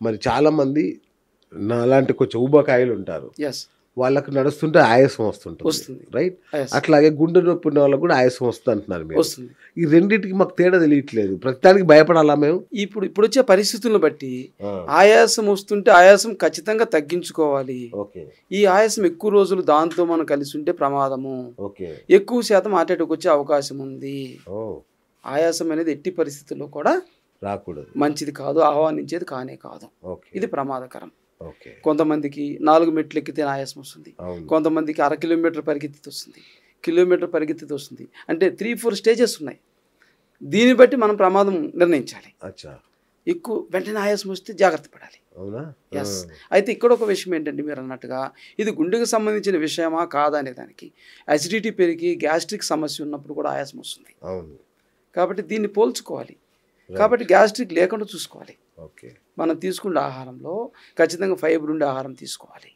మరి చాలామంది నాలాంటి కొంచెం ఊబకాయలు ఉంటారు. ఎస్ వాళ్ళకి నడుస్తుంటే ఆయాసం వస్తుంటుంది. వస్తుంది. రైట్? Yes. అట్లాగే గుండె నొప్పి ఉన్న వాళ్ళకి కూడా ఆయాసం వస్తుంది అంటున్నారు మీరు. వస్తుంది. ఈ రెండింటికి మాకు తేడా తెలియట్లేదు. ప్రతిదానికి భయపడాలా మేము? ఇప్పుడు వచ్చే పరిస్థితులను బట్టి ఆ, ఆయాసం వస్తుంటే ఆయాసం ఖచ్చితంగా తగ్గించుకోవాలి. ఓకే ఈ ఆయాసం ఎక్కువ రోజులు దాంతో మనం కలిసి ఉంటే ప్రమాదము. ఓకే. ఎక్కువ శాతం హార్ట్ అటాక్ వచ్చే అవకాశం ఉంది. ఓ, ఆయాసం అనేది ఎట్టి పరిస్థితుల్లో కూడా రాకూడదు. మంచిది కాదు, ఆహ్వానించేది కానే కాదు. ఓకే ఇది ప్రమాదకరం. ఓకే. కొంతమందికి 4 మెట్లు ఎక్కితే ఆయాసం వస్తుంది, అవును. కొంతమందికి 1/2 కిలోమీటర్ పరిగెత్తితే వస్తుంది, కిలోమీటర్ పరిగెత్తితే వస్తుంది. అంటే 3-4 స్టేజెస్ ఉన్నాయి. దీన్ని బట్టి మనం ప్రమాదం నిర్ణయించాలి. అచ్చా, ఎక్కువ వెంటనే ఆయాసం వస్తే జాగ్రత్త పడాలి. అవునా? ఎస్. అయితే ఇక్కడ ఒక విషయం ఏంటంటే మీరు అన్నట్టుగా ఇది గుండెకు సంబంధించిన విషయమా కాదా అనే దానికి అసిడిటీ పెరిగి గ్యాస్ట్రిక్ సమస్య ఉన్నప్పుడు కూడా ఆయాసం వస్తుంది. అవును. కాబట్టి దీన్ని పోల్చుకోవాలి. కాబట్టి గ్యాస్ట్రిక్ లేకుండా చూసుకోవాలి. ఓకే. మనం తీసుకునే ఆహారంలో ఖచ్చితంగా ఫైబర్ ఉండే ఆహారం తీసుకోవాలి.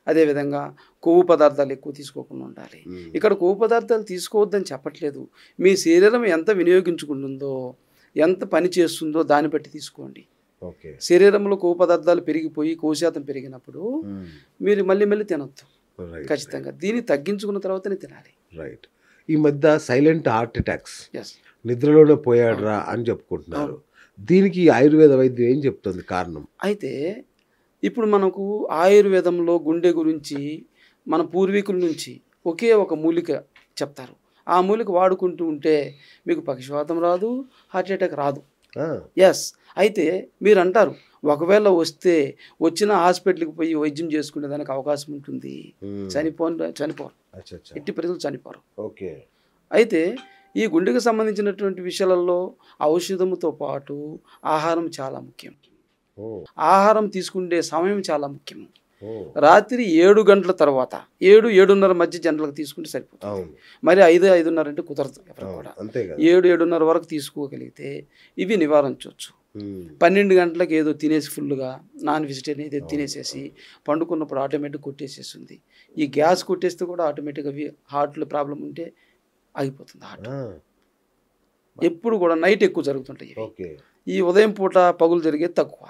అదేవిధంగా కొవ్వు పదార్థాలు ఎక్కువ తీసుకోకుండా ఉండాలి. ఇక్కడ కొవ్వు పదార్థాలు తీసుకోవద్దని చెప్పట్లేదు. మీ శరీరం ఎంత వినియోగించుకుంటుందో, ఎంత పని చేస్తుందో దాన్ని బట్టి తీసుకోండి. ఓకే. శరీరంలో కొవ్వు పదార్థాలు పెరిగిపోయి కొవ్వు శాతం పెరిగినప్పుడు మీరు మళ్ళీ తినొద్దు. రైట్ ఖచ్చితంగా దీన్ని తగ్గించుకున్న తర్వాతనే తినాలి. రైట్. ఈ మధ్య సైలెంట్ హార్ట్ అటాక్స్, ఎస్. నిద్రలోనే పోయాడురా అని చెప్పుకుంటున్నారు. దీనికి ఆయుర్వేద వైద్యం ఏం చెప్తుంది కారణం? అయితే ఇప్పుడు మనకు ఆయుర్వేదంలో గుండె గురించి మన పూర్వీకుల నుంచి ఒకే ఒక మూలిక చెప్తారు. ఆ మూలిక వాడుకుంటూ ఉంటే మీకు పక్షవాతం రాదు, హార్ట్ అటాక్ రాదు. ఎస్. అయితే మీరు అంటారు ఒకవేళ వచ్చిన హాస్పిటల్కి పోయి వైద్యం చేసుకునే దానికి అవకాశం ఉంటుంది. చనిపోరు, ఎట్టి పరిస్థితులు చనిపోరు. ఓకే. అయితే ఈ గుండెకు సంబంధించినటువంటి విషయాలలో ఔషధముతో పాటు ఆహారం చాలా ముఖ్యం. ఆహారం తీసుకునే సమయం చాలా ముఖ్యం. రాత్రి 7 గంటల తర్వాత 7-7:30 మధ్య జనరల్గా తీసుకుంటే సరిపోతుంది. మరి 5-5:30 అంటే కుదరదు ఎవరు కూడా. 7-7:30 వరకు తీసుకోగలిగితే ఇవి నివారించవచ్చు. 12 గంటలకు ఏదో తినేసి ఫుల్గా నాన్ వెజిటేరియన్ ఏదో తినేసేసి పండుకున్నప్పుడు ఆటోమేటిక్ కొట్టేసేస్తుంది. ఈ గ్యాస్ కొట్టేస్తే కూడా ఆటోమేటిక్గా హార్ట్లో ప్రాబ్లం ఉంటే ఆగిపోతుంది హార్ట్. ఎప్పుడు కూడా నైట్ ఎక్కువ జరుగుతుంటాయి. ఈ ఉదయం పూట పగులు జరిగేది తక్కువ.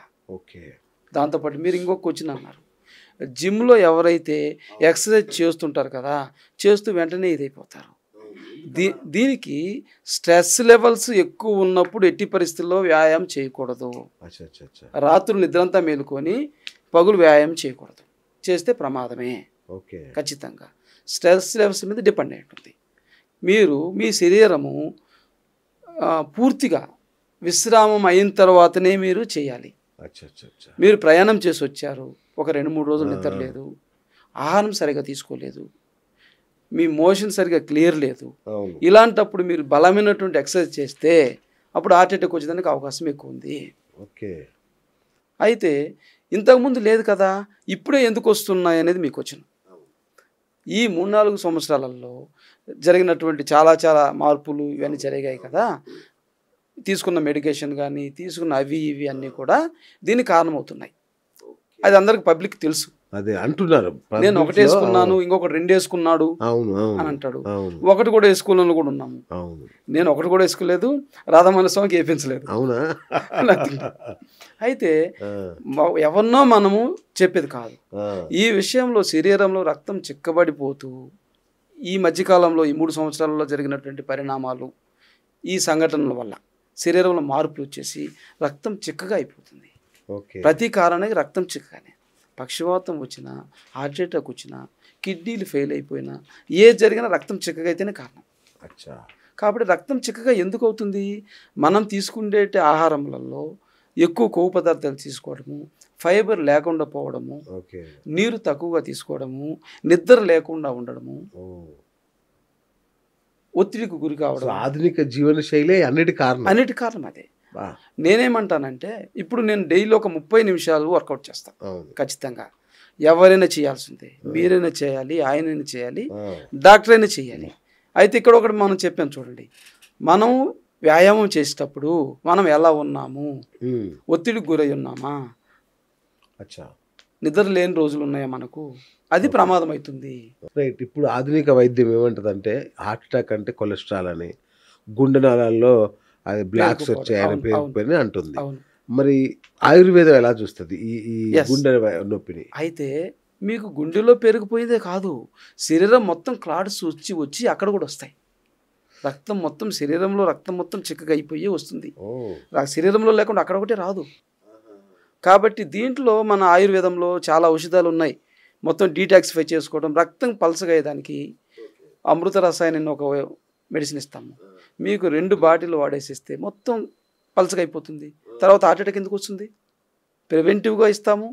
దాంతోపాటు మీరు ఇంకొక క్వశ్చన్ అన్నారు, జిమ్లో ఎవరైతే ఎక్సర్సైజ్ చేస్తుంటారు కదా, చేస్తూ వెంటనే ఇదైపోతారు. దీనికి స్ట్రెస్ లెవెల్స్ ఎక్కువ ఉన్నప్పుడు ఎట్టి పరిస్థితుల్లో వ్యాయామం చేయకూడదు. రాత్రులు నిద్రంతా మేలుకొని పగులు వ్యాయామం చేయకూడదు. చేస్తే ప్రమాదమే. ఖచ్చితంగా స్ట్రెస్ లెవెల్స్ మీద డిపెండ్ అయి ఉంటుంది. మీరు మీ శరీరము పూర్తిగా విశ్రామం అయిన తర్వాతనే మీరు చేయాలి. మీరు ప్రయాణం చేసి వచ్చారు, ఒక 2-3 రోజులు నిద్ర లేదు, ఆహారం సరిగా తీసుకోలేదు, మీ మోషన్ సరిగా క్లియర్ లేదు, ఇలాంటప్పుడు మీరు బలమైనటువంటి ఎక్సర్సైజ్ చేస్తే అప్పుడు హార్ట్ అటాక్ వచ్చేదానికి అవకాశం ఎక్కువ ఉంది. అయితే ఇంతకుముందు లేదు కదా, ఇప్పుడే ఎందుకు వస్తున్నాయి అనేది మీకు వచ్చిన ఈ 3-4 సంవత్సరాలలో జరిగినటువంటి చాలా మార్పులు ఇవన్నీ జరిగాయి కదా. తీసుకున్న మెడికేషన్ కానీ తీసుకున్న అవి ఇవి అన్నీ కూడా దీనికి కారణమవుతున్నాయి. అది అందరికి పబ్లిక్ తెలుసు. అదే అంటున్నారు, నేను ఒకటి వేసుకున్నాను, ఇంకొకటి 2 వేసుకున్నాడు అని అంటాడు. ఒకటి కూడా వేసుకోవాలని కూడా ఉన్నాము. నేను ఒకటి కూడా వేసుకోలేదు, రాధామోహన స్వామికి వేయించలేదు. అయితే ఎవరినో మనము చెప్పేది కాదు. ఈ విషయంలో శరీరంలో రక్తం చిక్కబడిపోతూ ఈ మధ్యకాలంలో ఈ 3 సంవత్సరాలలో జరిగినటువంటి పరిణామాలు, ఈ సంఘటనల వల్ల శరీరంలో మార్పులు వచ్చేసి రక్తం చిక్కగా అయిపోతుంది. ప్రతి కారణానికి రక్తం చిక్కగానే, పక్షవాతం వచ్చినా, హార్ట్ అటాక్ వచ్చినా, కిడ్నీలు ఫెయిల్ అయిపోయినా, ఏ జరిగినా రక్తం చిక్కగా అయితేనే కారణం. కాబట్టి రక్తం చిక్కగా ఎందుకు అవుతుంది? మనం తీసుకునే ఆహారములలో ఎక్కువ కొవ్వు పదార్థాలు తీసుకోవడము, ఫైబర్ లేకుండా పోవడము, నీరు తక్కువగా తీసుకోవడము, నిద్ర లేకుండా ఉండడము, ఒత్తిడికి గురి కావడం, ఆధునిక జీవన శైలి అన్నిటి కారణం అదే. నేనేమంటానంటే ఇప్పుడు నేను డైలీ ఒక 30 నిమిషాలు వర్కౌట్ చేస్తాను ఖచ్చితంగా. ఎవరైనా చేయాల్సిందే, మీరైనా చేయాలి, ఆయనైనా చేయాలి, డాక్టర్ అయినా చేయాలి. అయితే ఇక్కడ ఒకటి మనం చెప్పాం చూడండి, మనం వ్యాయామం చేసేటప్పుడు మనం ఎలా ఉన్నాము, ఒత్తిడికి గురై ఉన్నామా, నిద్ర లేని రోజులు ఉన్నాయా మనకు, అది ప్రమాదం అవుతుంది. రైట్. ఇప్పుడు ఆధునిక వైద్యం ఏమంటదంటే హార్ట్ అటాక్ అంటే కొలెస్ట్రాల్ అని, గుండె నాళాల్లో అది బ్లాక్స్ వచ్చాయని పేరుపోయి అంటుంది. మరి ఆయుర్వేదం ఎలా చూస్తుంది ఈ ఈ Yes. గుండె నొప్పిని? అయితే మీకు గుండెలో పెరిగిపోయేదే కాదు, శరీరం మొత్తం క్లాట్స్ వచ్చి అక్కడ కూడా వస్తాయి. రక్తం మొత్తం శరీరంలో రక్తం మొత్తం చిక్కగా అయిపోయి వస్తుంది. శరీరంలో లేకుండా అక్కడ ఒకటే రాదు. కాబట్టి దీంట్లో మన ఆయుర్వేదంలో చాలా ఔషధాలు ఉన్నాయి. మొత్తం డీటాక్సిఫై చేసుకోవడం, రక్తం పలసగా అయ్యేదానికి అమృత రసాయనం ఒక మెడిసిన్ ఇస్తాము. మీకు 2 బాటిల్ వాడేసిస్తే మొత్తం పలసగా అయిపోతుంది. తర్వాత హార్ట్ అటాక్ ఎందుకు వస్తుంది? ప్రివెంటివ్గా ఇస్తాము,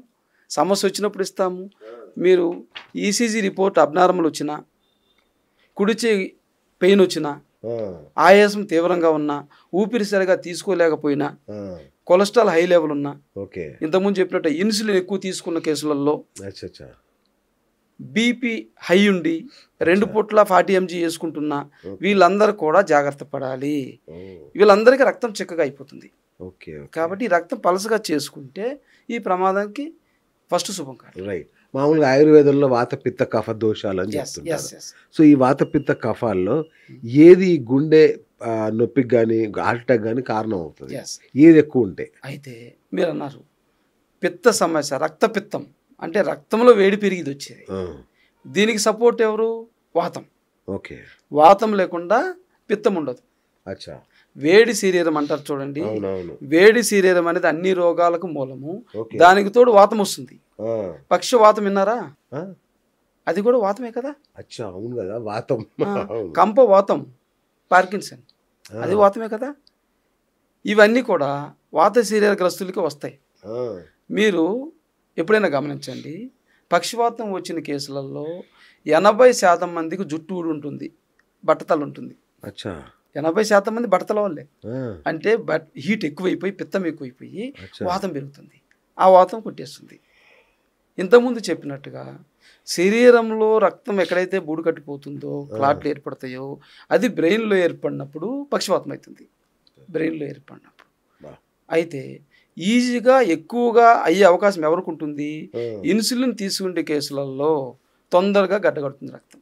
సమస్య వచ్చినప్పుడు ఇస్తాము. మీరు ఈసీజీ రిపోర్ట్ అబ్నార్మల్ వచ్చినా, కుడిచే పెయిన్ వచ్చినా, ఆయాసం తీవ్రంగా ఉన్నా, ఊపిరి సరిగా తీసుకోలేకపోయినా, కొలెస్ట్రాల్ హై లెవెల్ ఉన్నా, ఇంతకుముందు చెప్పినట్టు ఇన్సులిన్ ఎక్కువ తీసుకున్న కేసులలో, బీపీ హై ఉండి 2 పూట్ల 40 mg వేసుకుంటున్నా, వీళ్ళందరూ కూడా జాగ్రత్త పడాలి. వీళ్ళందరికీ రక్తం చిక్కగా అయిపోతుంది. కాబట్టి రక్తం పలసగా చేసుకుంటే ఈ ప్రమాదానికి ఫస్ట్ శుభం కాదు. రైట్. మామూలుగా ఆయుర్వేదంలో వాత పిత్త కఫ దోషాలు అని చెప్తుంటారు. సో ఈ వాత పిత్త కఫాల్లో ఏది గుండె నొప్పికి కానీ హార్ట్ అటాక్ కానీ కారణం అవుతుంది? ఏది ఎక్కువ ఉంటే? అయితే మీరు అన్నారు పిత్త సమస్య, రక్తపిత్తం అంటే రక్తంలో వేడి పెరిగిది వచ్చేది. దీనికి సపోర్ట్ ఎవరు? వాతం. వాతం లేకుండా పిత్తం ఉండదు. వేడి శరీరం అంటారు చూడండి. వేడి శరీరం అనేది అన్ని రోగాలకు మూలము. దానికి తోడు వాతం వస్తుంది. పక్షవాతం విన్నారా? అది కూడా వాతమే కదా. అవును కదా, వాతం. కంప వాతం, పార్కిన్సన్ అది వాతమే కదా. ఇవన్నీ కూడా వాత శరీరగ్రస్తులకి వస్తాయి. మీరు ఎప్పుడైనా గమనించండి, పక్షవాతం వచ్చిన కేసులలో 80% మందికి జుట్టు ఊడి ఉంటుంది, బట్టతలు ఉంటుంది. 80% మంది బట్టతల వాళ్ళే. అంటే హీట్ ఎక్కువైపోయి పిత్తం ఎక్కువైపోయి వాతం పెరుగుతుంది. ఆ వాతం కొట్టేస్తుంది. ఇంతకుముందు చెప్పినట్టుగా శరీరంలో రక్తం ఎక్కడైతే బూడు కట్టిపోతుందో, క్లాట్లు ఏర్పడతాయో, అది బ్రెయిన్లో ఏర్పడినప్పుడు పక్షవాతం అవుతుంది. బ్రెయిన్లో ఏర్పడినప్పుడు అయితే ఈజీగా ఎక్కువగా అయ్యే అవకాశం ఎవరికి ఉంటుంది? ఇన్సులిన్ తీసుకునే కేసులలో తొందరగా గడ్డగడుతుంది రక్తం.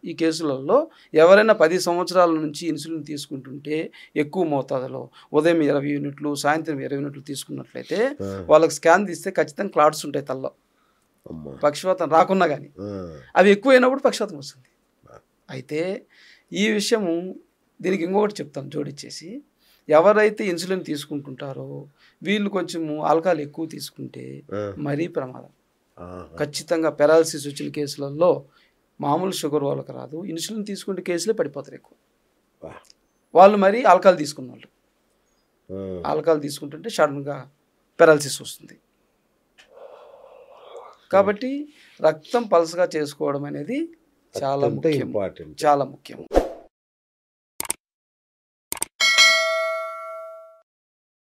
ఈ కేసులలో ఎవరైనా 10 సంవత్సరాల నుంచి ఇన్సులిన్ తీసుకుంటుంటే ఎక్కువ మోతాదులో ఉదయం 20 యూనిట్లు, సాయంత్రం 20 యూనిట్లు తీసుకున్నట్లయితే వాళ్ళకి స్కాన్ తీస్తే ఖచ్చితంగా క్లాట్స్ ఉంటాయి తల్లో. పక్షవాతం రాకున్నా కానీ అవి ఎక్కువైనప్పుడు పక్షవాతం వస్తుంది. అయితే ఈ విషయము దీనికి ఇంకొకటి చెప్తాను జోడిచ్చేసి, ఎవరైతే ఇన్సులిన్ తీసుకుంటుంటారో వీళ్ళు కొంచెము ఆల్కహాల్ ఎక్కువ తీసుకుంటే మరీ ప్రమాదం. ఖచ్చితంగా పెరాలసిస్ వచ్చిన కేసులలో మామూలు షుగర్ వాళ్ళకి రాదు, ఇన్సులిన్ తీసుకుంటే కేసులే పడిపోతారు ఎక్కువ. వాళ్ళు మరి ఆల్కహాల్ తీసుకున్న వాళ్ళు ఆల్కహాల్ తీసుకుంటుంటే సడన్గా పెరాలసిస్ వస్తుంది. కాబట్టి రక్తం పలసగా చేసుకోవడం అనేది చాలా ముఖ్యం.